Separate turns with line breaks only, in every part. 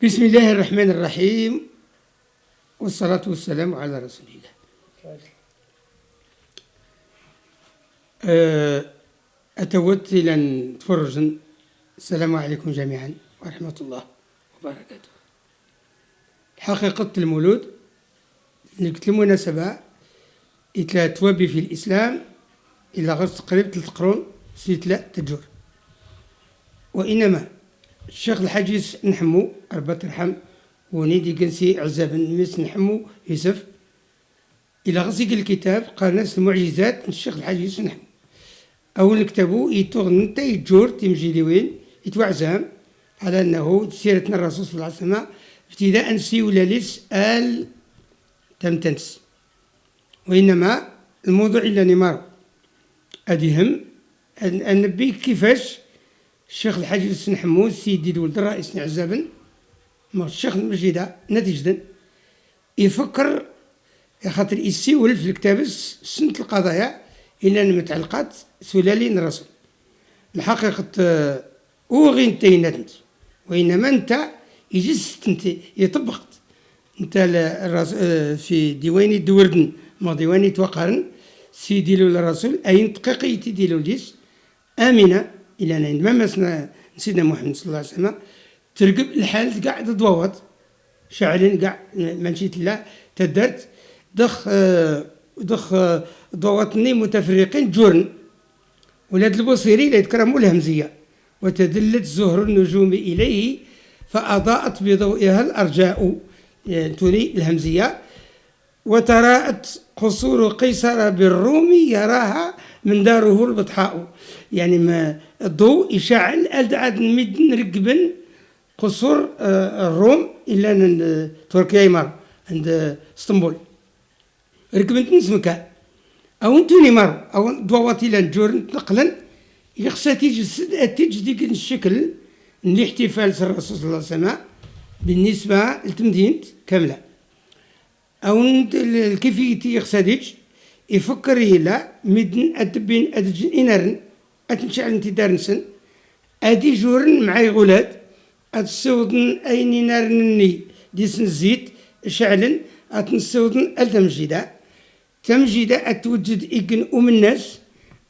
بسم الله الرحمن الرحيم، والصلاة والسلام على رسول الله. أتود إلى أن تفرج. السلام عليكم جميعا ورحمة الله وبركاته. حقيقة المولود لقيت المناسبة إتلا توابي في الإسلام إلا غير تقريب 3 قرون سيتلا تجور، وإنما الشيخ الحاجيس نحمو ربي ترحم ونيدي كنسي عزاب مس نحمو يوسف إلى غسيق الكتاب قال ناس المعجزات الشيخ الحاجيس نحمو أول كتابو يتوغن نتا يتجور تمجيلي وين يتوعزام على أنه سيرتنا الرسول صلى الله عليه وسلم ابتداء سي ولا ليس آل تمتنس، وإنما الموضوع إلا نمار أديهم النبي كيفاش الشيخ الحاجيس نحمو سيدي الولد الرئيس عزابا ما الشيخ المجيدة نتيجة يفكر خاطر يسيول في الكتاب سنة القضايا إلا المتعلقات سلالين الرسول الحقيقة وغين تينات، وإنما أنت يجلس انت يطبقت انت في ديواني دوردن ما ديواني توقرن سيدي الرسول أين دقيقة تديلو ليس آمنة إلى أن عندما سيدنا محمد صلى الله عليه وسلم ترقب الحال قاع تضوض شعلين قاع منشيت الله تدرت دخ ضوطني متفرقين جورن ولاد البصيري لا يتكرموا الهمزية وتدلت زهر النجوم إليه فأضاءت بضوئها الأرجاء تولي الهمزية وتراءت قصور قيصر بالروم يراها من داره البطحاء، يعني ما الضوء يشعل أدعد مد نرقبن قصور الروم إلا تركيا يمر عند اسطنبول ركبت نسمكا أو انتوني مر أو دواتي لنجور نقلا يخصها تجديك الشكل الاحتفال الرسول صلى الله عليه وسلم بالنسبة للتمدينة كاملة أو كيفية يخصها يفكر إلى مدن أدبين أدجن إنارن أتنشعل انت دارنسن أدي جورن معاي غولاد أتسودن أين نارنني ديسن الزيت شعلن أتنسودن التمجيدة تمجيدة أتوجد إجن الناس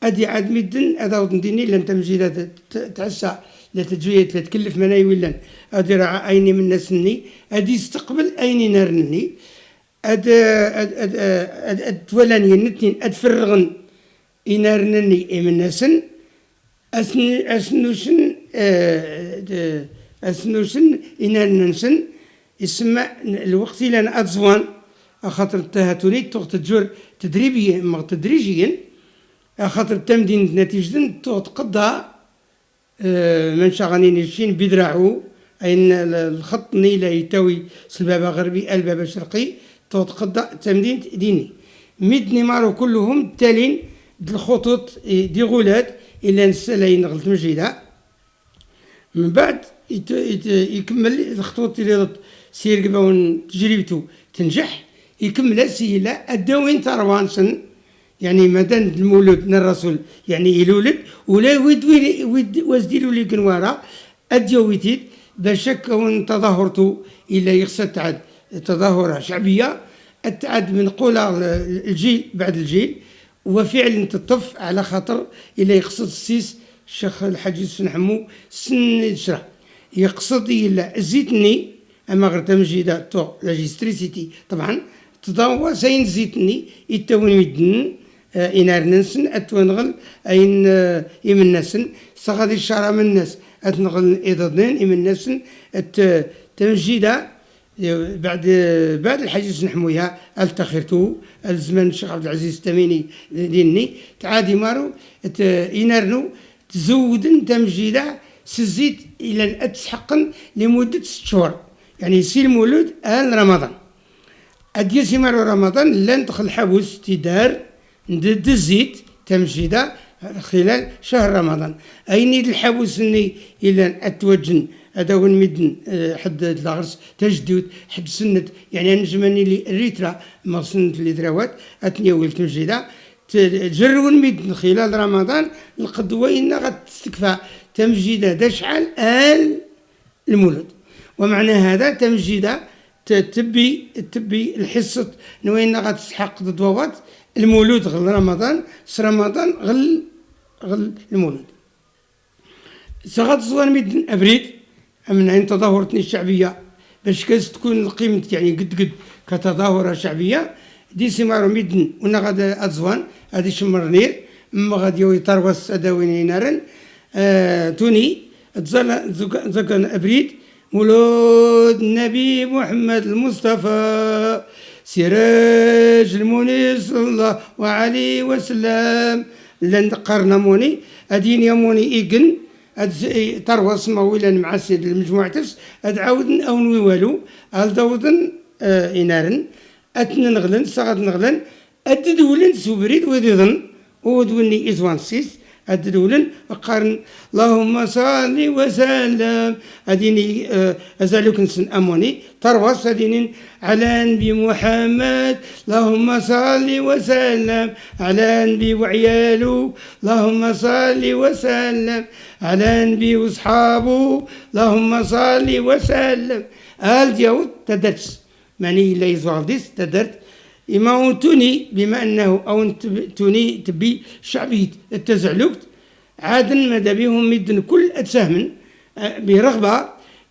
أدي عاد مدن أداودن ديني لن تمجيدة تعسى لا تجوية لا تكلف مناي ولا أدي رعى أيني من ناسني أدي استقبل أيني نارنني أدولاني النتين أدفرغن إنارنني من ناسن أسنوشن إنارننسن اسم الوقت لأن أتزوان أخاطر التهاتوني تغط تجور تدريبيا ما تدريجيا أخاطر التمدين نتيجة تغط قضى من شغانين الشين بدراعو أين الخط نيلا يتوي سلبابا غربي البابا شرقي تغط قضى تمدين ديني مدني مارو كلهم تالين الخطوط دي غولات إلا نسالين غلط مجيدة من بعد يكمل الخطوط اللي سير قباون تجربته تنجح يكمل سيلا الدوين تروانسن يعني مدن المولود من الرسول يعني يلولد ولا ود وزديلو لي كنوارا اديويتيد بشك كون تظاهرته الا يخصد تعد تظاهره شعبيه التعد من قولة الجيل بعد الجيل وفعلا تطف على خاطر الا يقصد السيس الشيخ الحاجيس نحمو سن شرع يقصد الا زيتني اما غير تمجيده تو لاجيستريسيتي طبعا تضاوى زين زيتني يتوين مدن إنارنسن أتونغل أين إمنسن سغادي الشارع من الناس أتنغل إضادين إمنسن التمجيدة بعد الحديث نحموها التخيرتو الزمان الشيخ عبد العزيز التميني ديني تعادي مارو إنارنو تزودن تمجيدة سزيت إلى أن أتسحقن لمدة 6 شهور يعني يصير مولود آل رمضان أدي سمر رمضان لن تدخل حبوس تدار ندد الزيت تمجيدة خلال شهر رمضان أين الحبوس إني إلى أتوجن أدون مدن حد الغرس تجدد حد سنة يعني نجمني لي الريترا ما سنة الإدراوات أتنيول تمجيدة تجرون مدن خلال رمضان القدوة إن غتستكفى تمجيدة دشعل آل المولود ومعنى هذا تمجيدا تبي الحصة نوين غتسحق ضدوات المولود غل رمضان رمضان غل المولود سغط زوان ميدن أبريد من عين تظاهرتني الشعبية باش كاز تكون القيمة يعني قد كتظاهرة شعبية دي سمارو ميدن ونا غادا أزوان هادي شمر نير اما غادي يطروس اداوين نارن توني تزال زكان ابريد مولود النبي محمد المصطفى سراج المنير صلى الله عليه وسلم لن قرنا موني ادين يموني ايقن تروس مويلا مع السيد المجموعة ادعاودن او نوالو الدودن انارن اتن نغلن صغد نغلن اددولن سوبريد وذيظن ودوني إزوان سيس أددولن وقارن اللهم صل وسلم أديني أزالوكن سن أموني ترواس أدينين على نبي محمد اللهم صل وسلم على نبي وعيالو اللهم صل وسلم على نبي وصحابو اللهم صل وسلم آل ديوت تدرس ماني لا يزوال ديس تدرت إما توني بما أنه أو توني تبي شعبية التزعلقت عادا ماذا بهم مدن كل أتساهم برغبة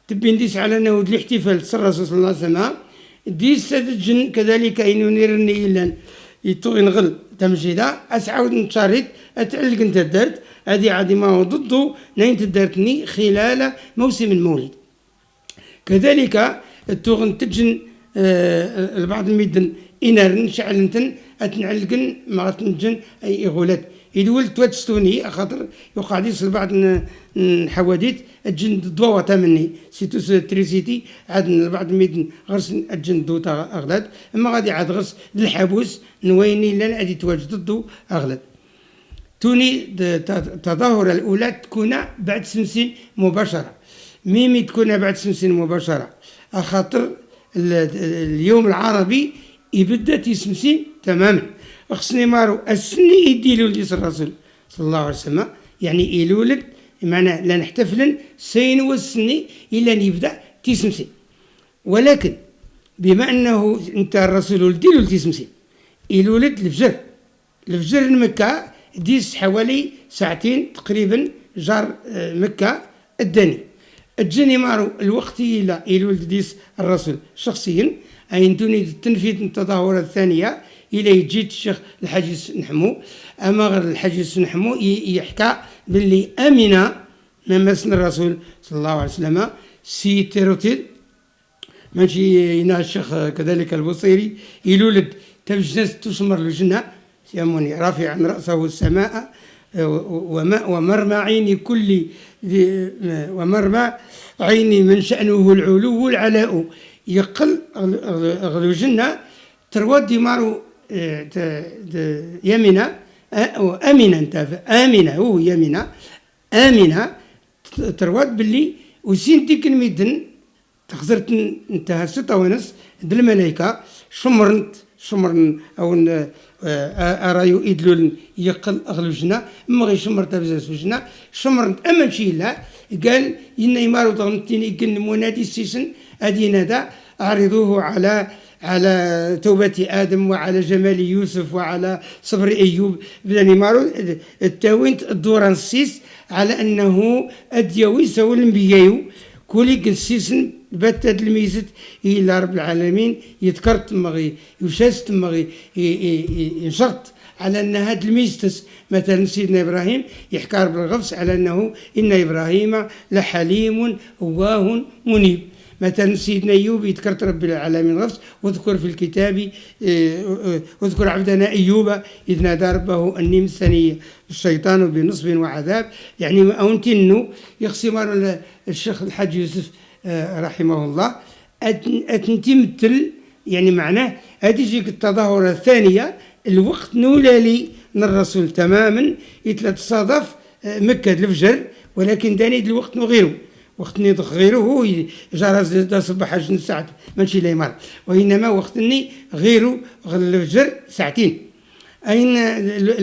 تبي نديس على أنه الاحتفال الرسول صلى الله عليه وسلم ديس تدجن كذلك إنه نيرني إلا يطغي نغل تمجيدا أسعود نتشارد أتعلق انت الدرت هذه عادي ما هو ضده نين تدرتني خلال موسم المولد كذلك التوغن تجن البعض المدن إنارن شعلنتن أتنعلقن ما تنجن أي غولات يدول تواتستوني خاطر يوقع ديس البعض الحوادث الجن ضوء تمني سيتوس تريسيتي عاد البعض المدن غرس الجن دو أغلاد أما غادي عاد غرس الحبوس نويني لن أدي تواجد ضدو أغلاد توني التظاهر الأولى تكون بعد سمسين مباشرة ميمي تكون بعد سمسين مباشرة خاطر اليوم العربي يبدا تيسمسين تماما خصني مارو السني يديلو ليس الرسول صلى الله عليه وسلم يعني يلولد معناه لا نحتفلن سين والسني الا يبدا تيسمسين ولكن بما انه انت الرسول ولديلو تيسمسين يلولد الفجر مكة ديس حوالي ساعتين تقريبا جار مكة الدني الجني مارو الوقت إلى يلولد ديس الرسول شخصيا أين دوني تنفيذ التظاهرة الثانية إلى يجيد الشيخ الحاجز نحمو أما غير الحاجز نحمو يحكى باللي أمنا من مسن الرسول صلى الله عليه وسلم سي تيروتيد ماشي ينا الشيخ كذلك البصيري يلولد تبجنس تسمر الجنة يموني رافعا رأسه السماء ومرمى عيني كل ومرمى عيني من شأنه العلو والعلاء يقل غلو جنة ترواد ديمارو يمنا أمنا آمنة هو يمنا آمنة ترواد باللي وسين ديك الميدن تخزرت انتهى 6:30 د الملائكة شمرن أو أرايو إدلول يقل أغلو جنة ما غي شمرت بزاف جنة شمرت أما شي لا قال إن يمارو ضغنتيني يقن منادي السيسن أدينا دا أعرضوه على توبة آدم وعلى جمال يوسف وعلى صبر أيوب بدني مارو التاوينت الدوران السيس على أنه أديوي سوى الأنبياء كولي قنسيسن باتد الميزت إلى رب العالمين يذكرت مغي يشاست مغي ينشرط على أن هذا الميزتس مثلا سيدنا إبراهيم يحكى بالغفص على أنه إن إبراهيم لحليم أواه منيب مثلا سيدنا أيوب يذكرت رب العالمين غفص واذكر في الكتاب واذكر عبدنا أيوب إذ نادى ربه أني مسني الشيطان بنصب وعذاب يعني أنتنو يخصم الشيخ الحاج يوسف رحمه الله أتنتمثل يعني معناه هذه يجيك التظاهرة الثانية الوقت نولالي من الرسول تماما يتصادف مكة الفجر ولكن داني الوقت نغيره وقت نضخ غيره هو جرس دا صباح جن ساعة ماشي لا يمر وإنما وقتني غيره الفجر ساعتين أين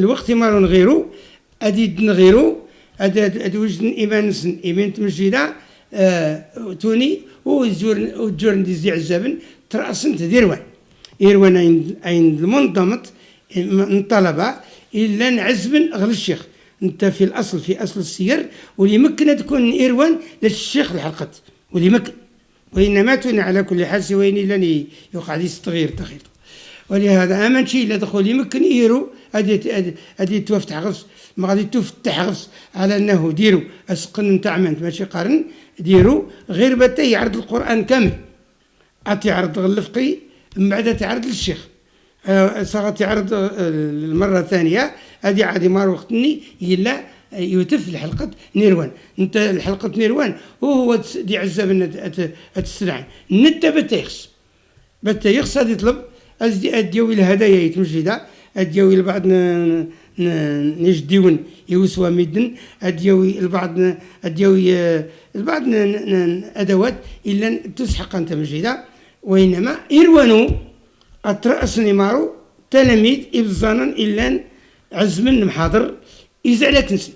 الوقت يمر غيره أدي نغيره أدي وجد إيمان تمجيدا توني وجورن دي زي عزابن ترأسنت ديروان إيروان عند المنظمة الطلبة إلا نعزبن غل الشيخ أنت في الأصل في أصل السير واللي ممكن تكون إيروان للشيخ الحلقت واللي ممكن وإنما تون على كل حال سوين إلا يوقع لي تغيير ولهذا أمن شيء لا دخول يمكن يرو هذه توفتح غص ما غادي تفتح غص على أنه ديروا أسقن نتاع ماشي قرن ديروا غير بتا يعرض القرآن كامل أتعرض غلفقي من بعد تعرض للشيخ صارت يعرض المرة الثانية هذه عادي ما وقتني إلا يوتف الحلقة نيروان انت الحلقة نيروان وهو دي عزاب تستدعى نتا بتيخس هذا يطلب أديوي الهدايا يتمجدا أديوي البعض نجديون يوسوا ميدن أديوي البعض البعض أدوات إلا تسحق أنت مجدا وإنما إيروانو أترأس نمارو تلاميذ إبزانا إلا عزمن محاضر إذا لك نسن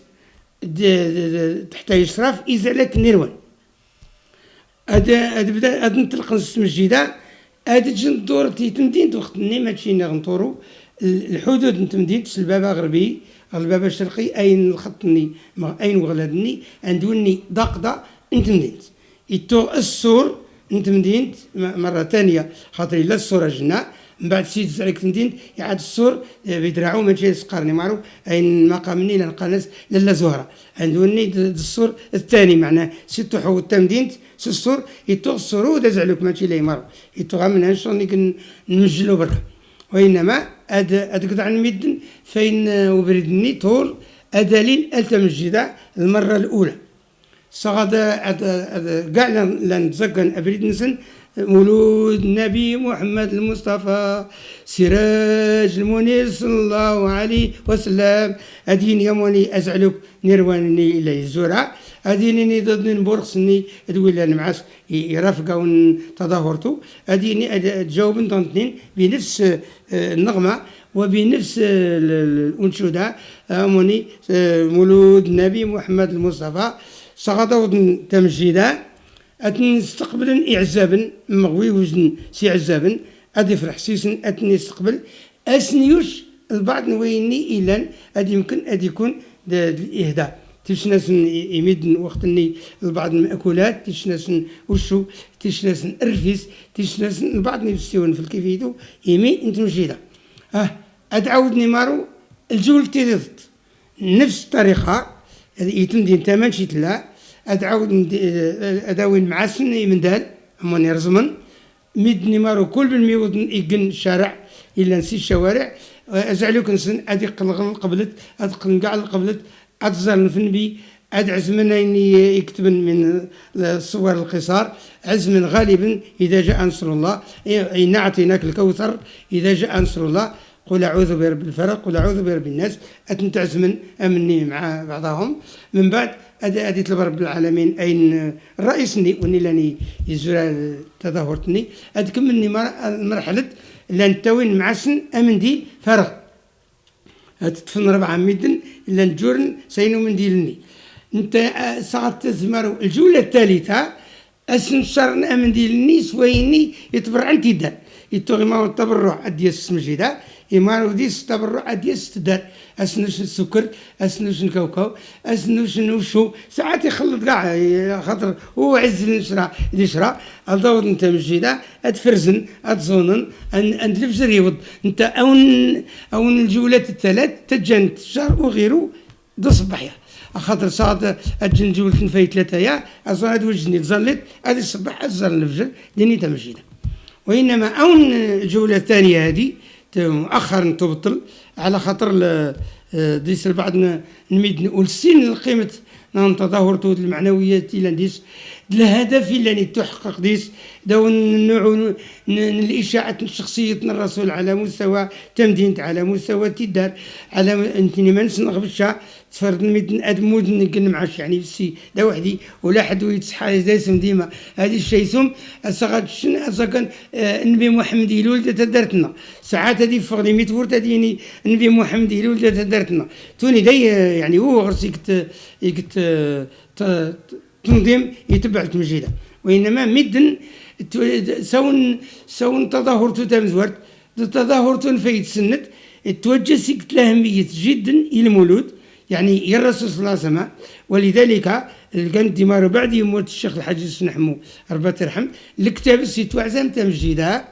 تحت إشراف إذا لك نيروان بدا نطلق نسم الجديدة جن دور تمدين وقت ما تشينا غنطورو الحدود نتمدين البابا غربي البابا الشرقي أين الخطني أين وغلدني عندوني دقدة نتمدين يتو السور نتمدين مرة ثانية خاطر إلا السور جنا من بعد سيد زعلك تمدين يعاد السور بيدرعو ماشي سقارني معرو أين مقامني لنقانس للا زهرة عندوني السور الثاني معناه ستو حو التمدين السور يتو السور ودا زعلك ماشي لا يمرو يتو غامن هنشون نمجلو برا وإنما أدقد عن ميدن فين وبردني طول أدليل التمجدة المرة الأولى صغد قاعنا لنتزقن أبريد نسن مولود النبي محمد المصطفى سراج المنير صلى الله عليه وسلم أدين يومني أزعلك نيروانني إلى الزرع أديني ضد نبورخسني تقول لنا معاس يرافقوا تظاهرتو أديني تجاوب نطنطنين بنفس النغمة وبنفس الأنشودة أموني مولود النبي محمد المصطفى سقطوا تمجيدا أتنستقبل إعزابا مغوي وزن سي عزابا أدي فرح سيسن أتنستقبل أسنيوش البعض نويني إلا أدي يمكن أدي يكون الإهداء تشناس يمد وقتني البعض المأكولات تشناس وشو تشناس الرفيس تشناس البعض يفسيون في الكيفيتو يمي انت مجيدا أدعودني مارو الجول تيضت نفس الطريقة يتمدي انت ما نشيت لا أدعود أداوين معسن من دال أموني رزمن ميدني مارو كل بالميود يقن شارع إلا نسي الشوارع أزعلوك نسن أدي قبلت أدقن قاع قبلت أتزال فنبي عزمنا إني يكتب من الصور القصار عزم غالبا إذا جاء نصر الله إن أعطيناك الكوثر إذا جاء نصر الله قل أعوذ برب الفلق قل أعوذ برب الناس أتنتعزمن أمني مع بعضهم من بعد أدي طلب رب العالمين أين الرئيسني وني لاني يزور تظاهرتني أدكملني مرحلة لان توين معسن أمن دي فرغ تتفن 4 ميدن إلا نجورن سينو من ديلني انت صارت تزمر الجولة الثالثة أسن شرن أمن ديلني سويني يتبرع انتي دار يتوغي ما التبرع أدي السمجيدة إمارو ديس تبرع أدي استدار أسنوش السكر أسنوش الكاوكاو أسنوش نوشو ساعات يخلط كاع خاطر هو عز النشرة النشرة الضوض انت مجيدة أتفرزن أتزونن أن الفجر يوض انت أون الجولات الثلاث تجنت الشهر وغيره دو صباحية خاطر صاد أجن جولة في 3 يا أزاد وجني تزلت هذه الصباح أزال الفجر ديني تمجيدة وإنما أون الجولة الثانية هذه مؤخرا تبطل على خاطر ديس البعض نميد نقول سن القيمة تظاهرته المعنويات إلى ديس الهدف اللي تحقق ديس دون النوع الإشاعة شخصية الرسول على مستوى تمدين على مستوى تدار على انتني ما نغبشها تفرض الميدن ادمود نقن معاش يعني بسي دا وحدي ولا حد يتصحى زي اسم ديما هذه الشيء ثم صغد شن النبي محمد يلول تدرتنا ساعات هذه فغلي ميتورت هذه النبي محمد يلول تدرتنا توني داي يعني هو غرسي يكت التنظيم يتبع التمجيدة، وإنما مدن سون تظاهر تمزورت تظاهر فايت سنت توجه سكت الأهمية جدا إلى المولود، يعني يا الرسول صلى الله عليه وسلم. ولذلك كان ديما بعد يموت الشيخ الحاج سنحمو ربي يرحم الكتاب سيتو عزام تمجيدها،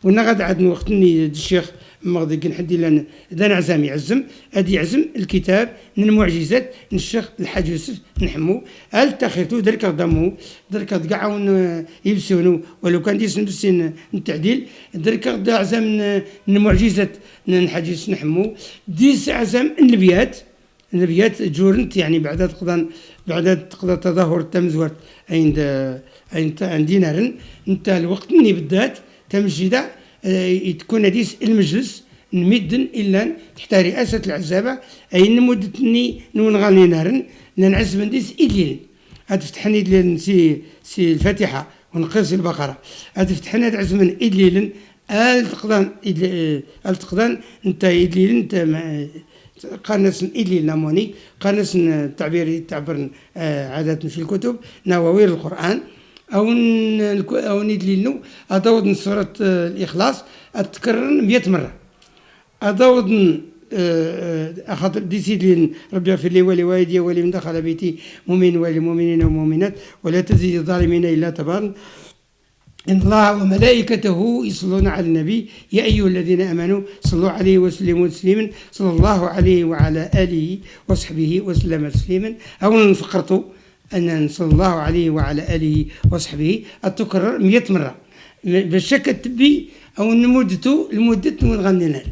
ونا غاد عاد وقتني الشيخ مغدي كنحدي لنا ذا عزام يعزم ادي يعزم الكتاب من المعجزات من الشيخ الحاج يوسف نحمو هل تخيتو درك ضمو درك كاعون يبسونو ولو كان ديس نفسين التعديل درك عزام من المعجزات من الحاج يوسف نحمو ديس عزام النبيات جورنت، يعني بعد تقضى تظاهر تمزورت عند نارن انت الوقت اللي بدات تمجيدا تكون هذيس المجلس نمدن الا تحت رئاسه العزابه اي نمدتني نون غالي نارن نعزم نديس إلين هتفتحني لين سي الفاتحه ونقص البقره هتفتحنا تعزمن إلين التقدان انت إلين انت قانس إلين ناموني قانس تعبر عادات في الكتب نواوير القرآن أو ندليلنو أدود من سورة الإخلاص أتكرر 100 مرة أدود أخاطر ديسيدين ربي اغفر لي ولوالدي ولمن دخل بيتي مؤمن وللمؤمنين والمؤمنات ولا تزيد الظالمين إلا تبارا إن الله وملائكته يصلون على النبي يا أيها الذين آمنوا صلوا عليه وسلموا تسليما صلى الله عليه وعلى آله وصحبه وسلم تسليما. أولا فقرته أن صلى الله عليه وعلى آله وصحبه أتكرر 100 مرة بالشك التبي أو المدة ونغني لها.